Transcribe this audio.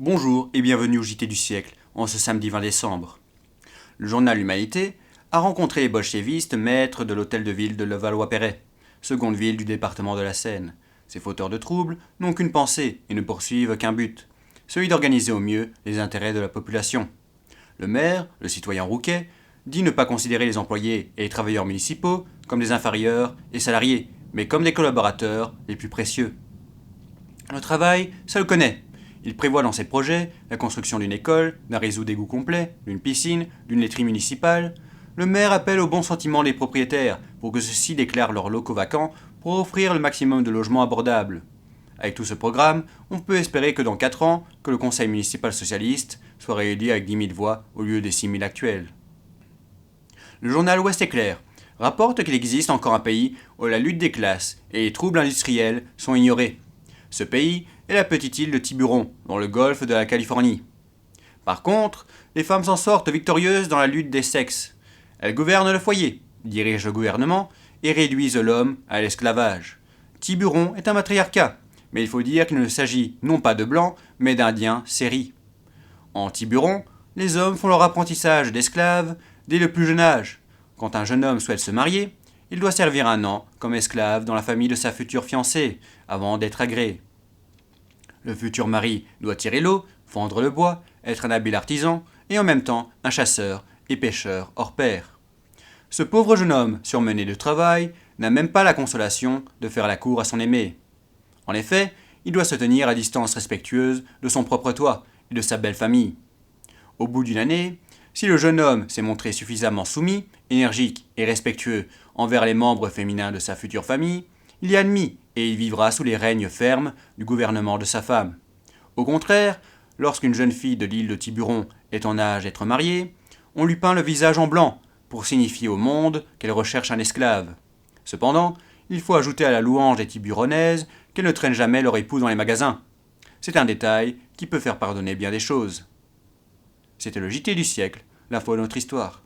Bonjour et bienvenue au JT du siècle, en ce samedi 20 décembre. Le journal L'Humanité a rencontré les bolchevistes maîtres de l'hôtel de ville de Levallois-Perret, seconde ville du département de la Seine. Ces fauteurs de troubles n'ont qu'une pensée et ne poursuivent qu'un but, celui d'organiser au mieux les intérêts de la population. Le maire, le citoyen Rouquet, dit ne pas considérer les employés et les travailleurs municipaux comme des inférieurs et salariés, mais comme des collaborateurs les plus précieux. Le travail, ça le connaît. Il prévoit dans ses projets la construction d'une école, d'un réseau d'égouts complet, d'une piscine, d'une laiterie municipale. Le maire appelle au bon sentiment des propriétaires pour que ceux-ci déclarent leurs locaux vacants pour offrir le maximum de logements abordables. Avec tout ce programme, on peut espérer que dans 4 ans, que le conseil municipal socialiste soit réélu avec 10 000 voix au lieu des 6 000 actuelles. Le journal Ouest Éclair rapporte qu'il existe encore un pays où la lutte des classes et les troubles industriels sont ignorés. Ce pays est la petite île de Tiburon, dans le golfe de la Californie. Par contre, les femmes s'en sortent victorieuses dans la lutte des sexes. Elles gouvernent le foyer, dirigent le gouvernement et réduisent l'homme à l'esclavage. Tiburon est un matriarcat, mais il faut dire qu'il ne s'agit non pas de blancs, mais d'indiens séris. En Tiburon, les hommes font leur apprentissage d'esclaves dès le plus jeune âge. Quand un jeune homme souhaite se marier, il doit servir 1 an comme esclave dans la famille de sa future fiancée, avant d'être agréé. Le futur mari doit tirer l'eau, fendre le bois, être un habile artisan, et en même temps un chasseur et pêcheur hors pair. Ce pauvre jeune homme, surmené de travail, n'a même pas la consolation de faire la cour à son aimée. En effet, il doit se tenir à distance respectueuse de son propre toit et de sa belle famille. Au bout d'une année, si le jeune homme s'est montré suffisamment soumis, énergique et respectueux envers les membres féminins de sa future famille, il est admis et il vivra sous les règnes fermes du gouvernement de sa femme. Au contraire, lorsqu'une jeune fille de l'île de Tiburon est en âge d'être mariée, on lui peint le visage en blanc pour signifier au monde qu'elle recherche un esclave. Cependant, il faut ajouter à la louange des Tiburonaises qu'elles ne traînent jamais leur époux dans les magasins. C'est un détail qui peut faire pardonner bien des choses. C'était le JT du siècle, l'info de notre histoire.